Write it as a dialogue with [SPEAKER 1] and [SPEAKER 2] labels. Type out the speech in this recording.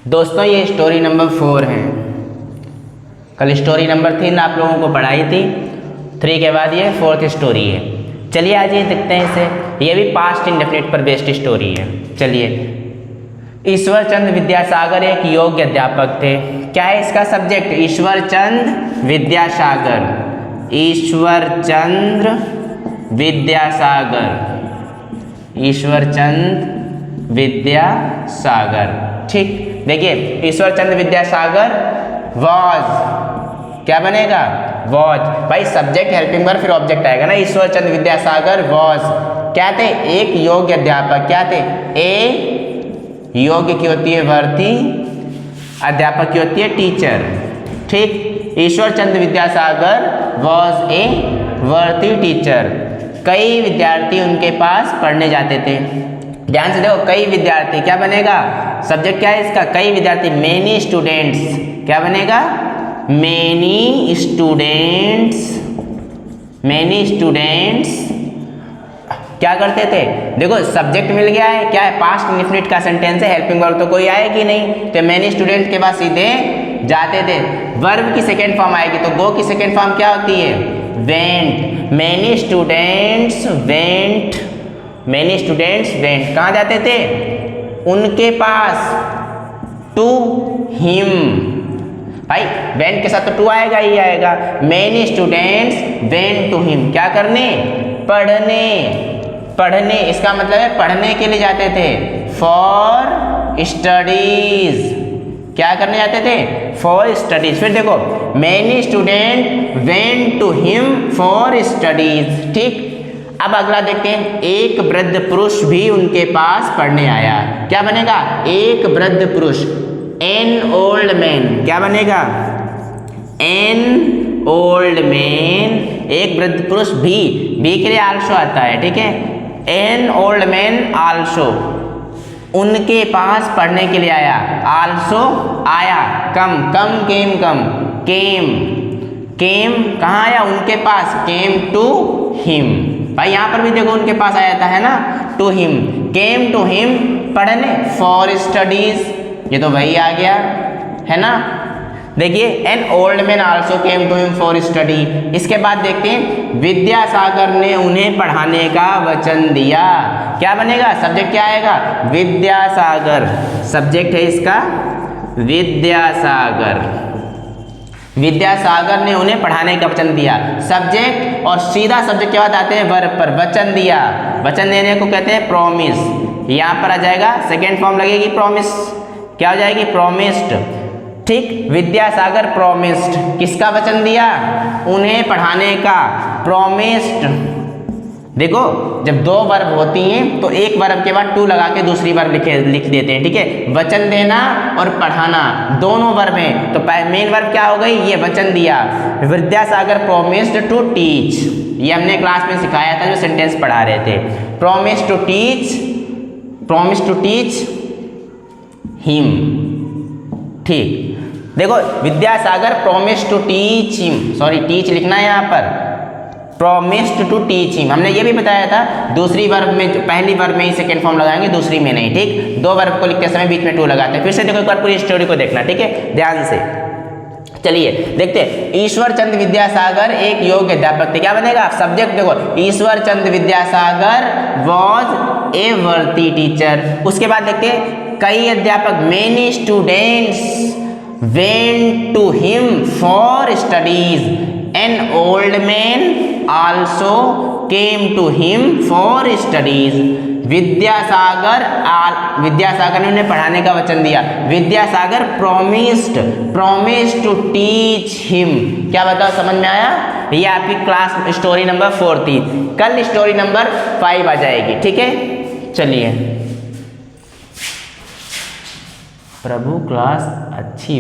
[SPEAKER 1] दोस्तों ये story number 4 है। कल स्टोरी नंबर 3 आप लोगों को पढ़ाई थी। 3 के बाद ये 4th स्टोरी है। चलिए आज ये देखते हैं इसे। ये भी पास्ट इंडेफिनिट पर बेस्ड स्टोरी है। चलिए, ईश्वर चंद्र विद्यासागर एक योग्य अध्यापक थे। क्या है इसका सब्जेक्ट? ईश्वर चंद्र विद्यासागर। ईश्वर चंद्र विद्यासागर। ईश्वर चंद्र विद्यासागर। ठीक, देखिए ईश्वर चंद्र विद्यासागर वॉज, क्या बनेगा? वॉज। भाई सब्जेक्ट हेल्पिंग वर्ब फिर ऑब्जेक्ट आएगा ना। ईश्वर चंद्र विद्यासागर वॉज क्या थे? एक योग्य अध्यापक। क्या थे? ए योग्य की होती है वर्ती, अध्यापक की होती है टीचर। ठीक, ईश्वर Chandra Vidyasagar was a worthy teacher. कई विद्यार्थी उनके पास पढ़ने जाते थे। ध्यान से देखो, कई विद्यार्थी क्या बनेगा? सब्जेक्ट क्या है इसका? कई विद्यार्थी, मेनी स्टूडेंट्स। क्या बनेगा? Many students. मेनी स्टूडेंट्स क्या करते थे? देखो सब्जेक्ट मिल गया है, क्या है? पास्ट इंडेफिनिट का सेंटेंस है, हेल्पिंग वर्ब तो कोई आएगी नहीं, तो मेनी स्टूडेंट्स के पास सीधे जाते थे। वर्ब की सेकेंड फॉर्म आएगी तो गो की सेकेंड फॉर्म क्या होती है? Went. Many students went. Many students went. कहाँ जाते थे? उनके पास। To him. भाई वेंट के साथ तो टू आएगा ही आएगा। Many students went to him. क्या करने? पढ़ने। पढ़ने, इसका मतलब है पढ़ने के लिए जाते थे। For studies. क्या करने जाते थे? For studies. फिर देखो, many student went to him for studies. ठीक, अब अगला देखते हैं। एक वृद्ध पुरुष भी उनके पास पढ़ने आया। क्या बनेगा? एक वृद्ध पुरुष। N old man. क्या बनेगा? N old man. एक वृद्ध पुरुष भी के लिए आल्सो आता है। ठीक है, एन ओल्ड मैन आल्सो उनके पास पढ़ने के लिए आया। आल्सो आया। कम, कम केम, कम केम। केम कहाँ आया? उनके पास। केम टू हिम। भाई यहाँ पर भी देखो उनके पास आया था, है ना? To him. Came to him पढ़ने। फॉर स्टडीज, ये तो वही आ गया, है ना? देखिए, an old man also came to him for study. इसके बाद देखते हैं, विद्यासागर ने उन्हें पढ़ाने का वचन दिया। क्या बनेगा? सब्जेक्ट क्या आएगा? विद्यासागर। सब्जेक्ट है इसका विद्यासागर। विद्यासागर ने उन्हें पढ़ाने का वचन दिया। सब्जेक्ट और सीधा सब्जेक्ट के बाद आते हैं वर्ब पर। वचन दिया। वचन देने को कहते हैं प्रॉमिस। यहाँ पर आ जाएगा, सेकेंड फॉर्म लगेगी प्रॉमिस। क्या हो जाएगी? प्रॉमिस्ड। ठीक, विद्यासागर प्रॉमिस्ड। किसका वचन दिया? उन्हें पढ़ाने का। प्रॉमिस्ड। देखो जब दो वर्ब होती हैं तो एक वर्ब के बाद टू लगा के दूसरी वर्ब लिख देते हैं। ठीक है, वचन देना और पढ़ाना दोनों वर्ब हैं, तो मेन वर्ब क्या हो गई? ये वचन दिया। Vidyasagar promised to teach. ये हमने क्लास में सिखाया था जो सेंटेंस पढ़ा रहे थे। Promise to teach. Promise to teach him. ठीक, देखो Vidyasagar promise to teach him, sorry teach लिखना है यहाँ पर। Promised to teach him. हमने ये भी बताया था दूसरी वर्ब में, पहली वर्ब में ही सेकेंड फॉर्म लगाएंगे, दूसरी में नहीं। ठीक, दो वर्ब को लिखते समय बीच में टू लगाते हैं। फिर से देखो एक बार पूरी स्टोरी को देखना। ठीक है, ध्यान से। चलिए देखते हैं। ईश्वर चंद्र विद्यासागर एक योग्य अध्यापक थे। क्या बनेगा? सब्जेक्ट देखो, Ishwar Chandra Vidyasagar was a worthy teacher. उसके बाद देखते हैं, कई अध्यापक, many students went to him for studies. An old man also came to him for studies. Vidyasagar ने उन्हें पढ़ाने का वचन दिया। Vidyasagar promised to teach him. क्या बताओ, समझ में आया? ये आपकी क्लास स्टोरी नंबर 4 थी। कल स्टोरी नंबर 5 आ जाएगी। ठीक है, चलिए। प्रभु क्लास अच्छी